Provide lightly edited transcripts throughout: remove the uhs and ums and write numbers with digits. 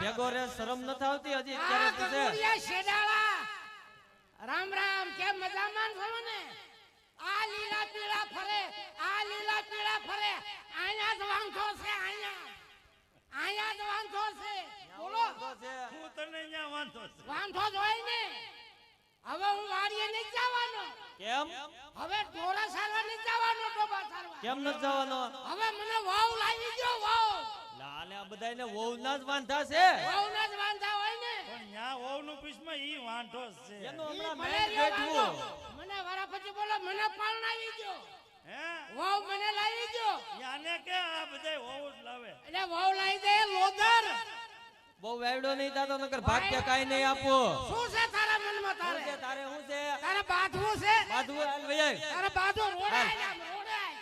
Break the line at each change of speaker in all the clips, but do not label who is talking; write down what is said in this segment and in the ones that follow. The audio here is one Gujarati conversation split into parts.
ભેગો રે શરમ ન થાવતી હજી અત્યારે પૂછે
શેડાળા રામ રામ કેમ મજામાં છો ને આ લીલા પીળા ફરે આયા જ વાંધો છે આયા જ વાંધો છે બોલો
હું તને અહીંયા વાંધો છે
વાંધો જ હોય ને હવે હું વાડીએ નહીં જવાનો
કેમ
હવે ઢોરા સારવા નહીં જવાનો ડોબા સારવા
કેમ ન જવાનો
હવે મને વાવ લાવી દો વાવ
લાલે આ બધાયને વહુના જ વાંધા છે
વાવના જ વાંધા હોય ને
પણ ન્યા વહુનું પીસમાં ઈ વાંધો જ છે
એનો
ઈ
હમણાં
મને
મેં
લ્યો
બેઠું
વાંધો. મને વારા પછી બોલો મને પરણાવી દો
હે
વાવ મને લાવી દો
યાને કે આ બધાય વહુ જ લાવે
એટલે વાવ લાવી દે લોદર
બહુ વાયડો નહીં થાતો નકર ભાગ્ય કાઈ નહીં આપો
શું છે તારા મનમાં
શું છે
તારે
તારે શું છે
તારે બાથવું છે
બાધુ હાલ વૈયા
તારે બાથો રોડાય રોડાય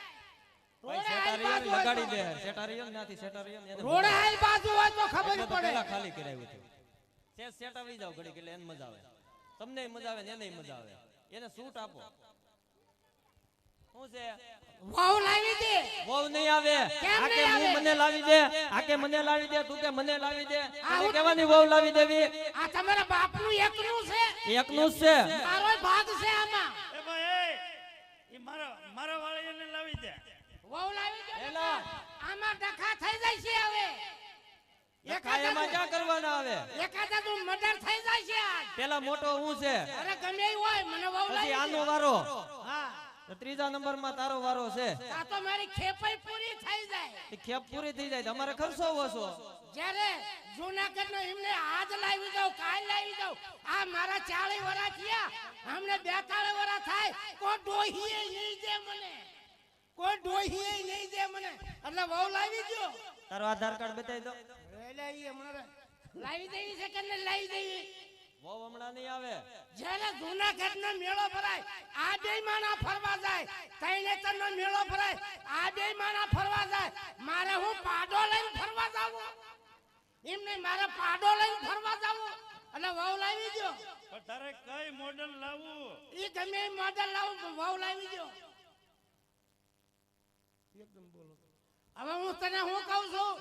ભાઈ સેટારિયન લગાડી દે સેટારિયન નાથી સેટારિયન એને
રોડાય બાજુ હોય તો ખબર
એટલે તો
પડે
પહેલા ખાલી કરાવ્યું હતું સેટ આવી જાવ ઘડી એટલે એને મજા આવે તમને મજા આવે ને એને મજા આવે એને સૂટ આપો શું છે
વાવ લાવી દે
બહુ નહીં આવે
કેમ
આકે
નહીં
હું
આવે?
મને લાવી દે આકે મને લાવી દે તું કે મને લાવી દે તને કેવાની બહુ લાવી દેવી
આ તમારા બાપનું એકનું છે
એકનું જ છે
મારો ભાગ છે આમાં
એ ભાઈ ઈ મારા વાળી એને લાવી દે
વાવ લાવી દે
એલા.
આમાં ડખા થઈ જાય છે હવે
એમાં ક્યાં કરવાના આવે
એકાદા તું મર્ડર થઈ જાય છે આજ
પેલા મોટો હું છે
અરે ગમે ઈ હોય મને વાવ
પછી
લાવી
આનો
દે
વારો
હા
તો ત્રીજા નંબરમાં તારો વારો છે
આ તો મારી ખેપાઈ પૂરી થઈ જાય
એ ખેપ પૂરી થઈ જાય તમારે ખર્ચો ઓછો
જ્યારે જૂનાગઢ નો એમને આજ લાવી દઉં કાલ લાવી દઉં આ મારા 40 વર્ષ થયા અમને 42 વર્ષ થાય કોઈ ડોહીએ નહીં દે મને એટલે વહુ લાવી દો
તારો આધાર કાર્ડ બતાવી દો
એટલે ઈ હમણાં લાવી દેવી છે કે ન લાવી દેવી
બહુ હમણાં નહીં આવે
જ્યારે જૂનાગઢ નો મેળો ભરાય આ બે માણા ફરવા જાય તૈનેતર નો મેળો ભરાય આ બે માણા ફરવા જાય મારે હું પાડો લઈને ફરવા જાવું એમને મારે પાડો લઈને ફરવા જાવું એટલે વહુ લાવી દો
પણ તારે કઈ મોડલ લાવવું
ઈ ગમે એ મોડલ લાવું પણ વહુ લાવી દો હવે હું તને હું કહું છું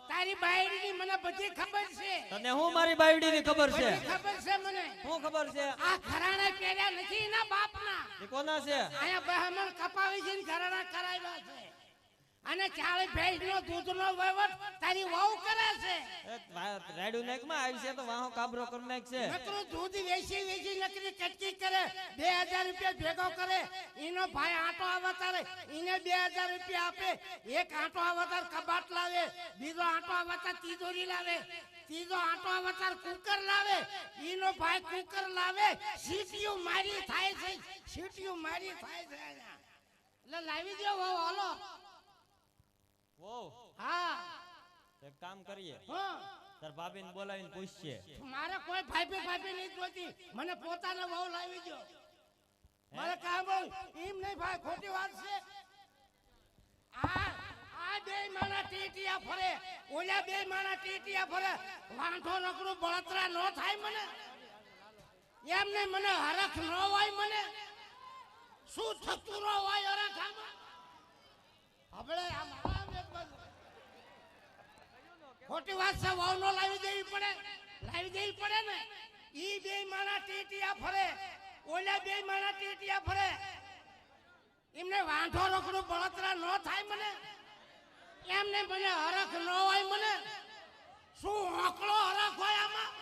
તારી બાયડીની મને બધી ખબર છે
તને હું મારી બાયડીની ખબર છે
બધી ખબર છે મને
શું ખબર છે
આ ઘરાણા પહેર્યા નથી એના બાપના
એ કોના છે
આયા બહામણ કપાવી છે ને ઘરાણા કરાવ્યા છે અને 40 ભેંસનો દૂધનો વહીવટ તારી વહુ કરે છે
રાયડુ નાખ માં આવી છે તો વાહો કાબરો કરી નાખ છે
નકરું દૂધ વેચી નકરી કટકી કરે 2000 રૂપિયા ભેગો કરે એનો ભાઈ આટો અવતારે એને 2000 રૂપિયા આપે એક આટો અવતાર કબાટ લાવે બીજો આટો અવતાર તિજોરી લાવે ત્રીજો આટો અવતાર કુકર લાવે એનો ભાઈ કુકર લાવે સીટીયું મારી થાય છે એટલે લાવી દો વહુ હાલો
વો
હા
એક કામ કરીએ
હા
તાર ભાભીને બોલાવીને પૂછીએ
મારે કોઈ ભાઈ નહીં જોતી મને પોતાને વહુ લાવી દો મારે કામ બહુ એમ નહીં ભાઈ ખોટી વાત છે આ બે માણા ટીટિયા ફરે ઓલા બે માણા ટીટિયા ફરે વાંઢો નકરું બળતરા ન થાય મને એમને મને હરખ ન હોય મને શું થતું ન હોય હરખ આમાં આપણે આ મારા એક બાજુ ખોટી વાત છે વહુ નો લાવી દેવી પડે ને ઈ બે માણા ટીટિયા ફરે ઓલા બે માણા ટીટિયા ફરે એમને વાંઢો રોકડું બળતરા ન થાય મને એમને મને હરખ ન હોય મને શું હોકળો હરખ હોય આમાં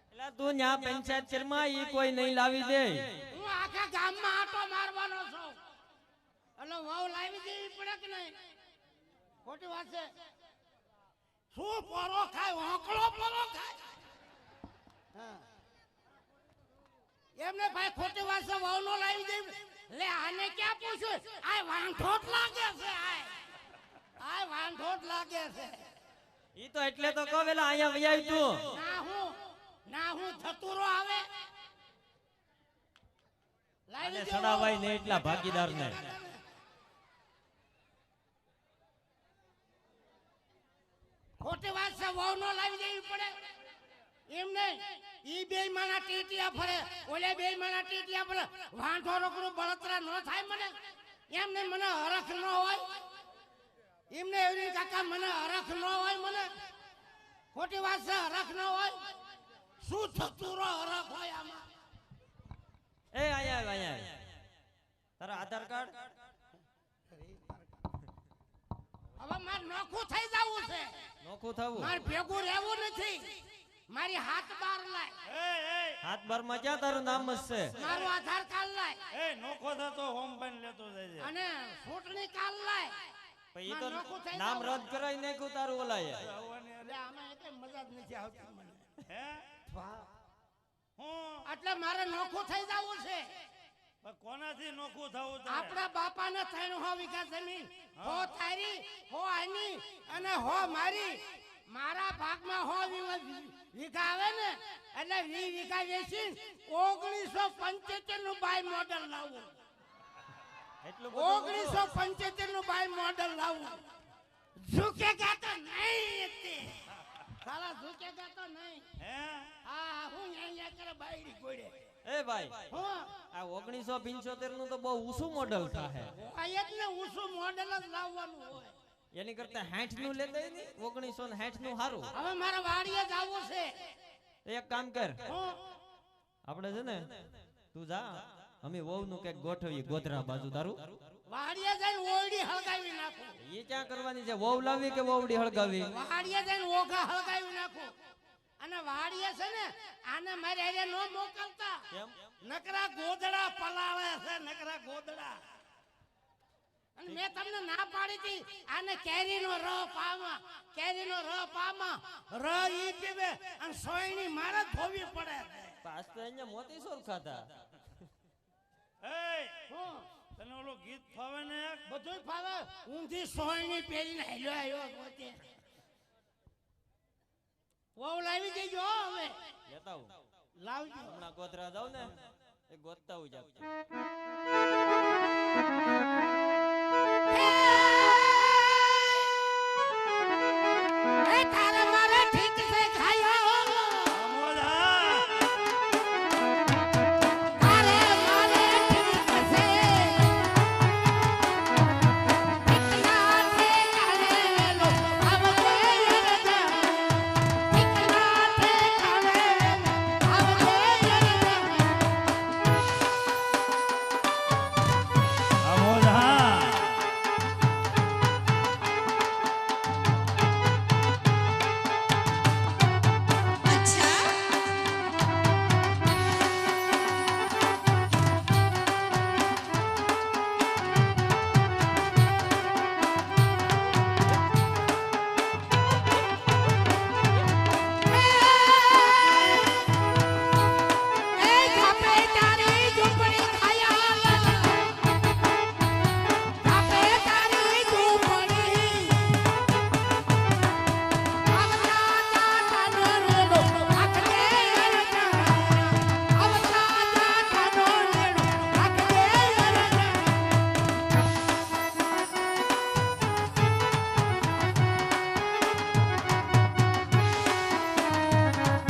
એટલે તું ન્યા પંચાયત ચેરમાં ઈ કોઈ નહીં લાવી દે
હું આખા ગામમાં આટો મારવાનો છું એટલે વહુ લાવી દેવી પડે કે નહીં ખોટી વાત છે શું પોરો ખાય હોકળો પોરો ખાય હા એમને ભાઈ ખોટી વાત છે વહુ નો લાવી દેવી લે આને ક્યાં પૂછ્યું આ વાંઢોટ લાગે છે આ વાંઢોટ લાગે છે
ઈ તો એટલે તો કહો વેલા અહીંયા વૈયાવી તું
ના હું થતુરો આવે
અને સડાવાય ને એટલા ભાગીદાર ને
ખોટી વાત છે વહુ નો લાવી દેવી પડે એમ નહીં ઈ બે માણા ટીટિયા ફરે ઓલે બે માણા ટીટિયા ફરે વાંઢો રોકડું બળતરા ન થાય મને એમને મને હરખ ન હોય એમને એવી કાકા મને હરખ ન હોય મને ખોટી વાત છે હરખ ન હોય શું થતું રો હરખ હોય આમાં
એ અહીંયા આવ તારા આધાર કાર્ડ
હવે મારે નોખું થઈ જવું છે
નોખું થવું
મારે ભેગું રહેવું નથી મારી હાથ બાર લાય
હાથ બાર માં ક્યાં તારું નામ જ છે
મારું આધાર કાર્ડ લાય
એ નોખો થતો હોમ બન લેતો જાય છે
અને ચૂંટણી કાર્ડ લાય
પછી તો
મારે નોખું થઈ
નામ
જવું.
રદ કરાવી નાખ્યું તારું ઓલાએ
આવવાની
એટલે આમાં એકેય મજા જ નથી આવતી મને
હે હું
એટલે મારે નોખું થઈ જવું છે
પણ કોનાથી નોખું થવું તારે
આપણા બાપાને 3 વીઘા જમીન હો તારી હો આની અને હો મારી મારા ભાગમાં વીઘા આવે ને એટલે 20 વીઘા વેચી 1975 નું બાય મોડલ લાવવું
એટલું બધું
1975 નું બાય મોડલ લાવવું ઝુકેગા તો નહીં તે સાલા ઝુકેગા તો નહીં
હે
હા હું અહીંયા કરે બાયડી ગોડે
એ ભાઈ
હું
આ 1975 નું તો બહુ ઊંચું મોડલ થાહે
આયત ને ઊંચું મોડલ જ લાવવાનું હોય
એની કરતા 60 નું લેતા ને 1960 નું સારું
હવે મારે વાડીએ જવું છે
એક કામ કર
હું
આપણે છે ને તું જા અમે વહુ નું કઈક ગોઠવીએ ગોધરા બાજુ તારું
વાડીએ જઈને ઓયડી હળગાવી નાખું
એ ક્યાં કરવાની છે વહુ લાવી કે વહુડી હળગાવી
વાડીએ જઈને ઓઘા હળગાવી નાખું અને વાડીએ છે ને આને મારે હારે નો મોકલતા
કેમ
નકરા ગોદડા પલાળે છે નકરા ગોદડા અને મેં તમને ના પાડી હતી આને કેરીનો ર પામાં ર ઈ પીવે અને સોયણી મારે ધોવી પડે
પાસ તો અહીંયા મોતીસોર ખાતા
એ
હું
તને ઓલું ગીત ફાવે ને એક
બધું ફાવે ઊંધી સોયણી પહેરીને હેલ્યો આવ્યો પોતે વહુ લાવી દેજો હો હવે
લેતા આવું
લાવજો
હમણાં ગોધરા જાવ ને એ ગોતતા હું જાવ
હે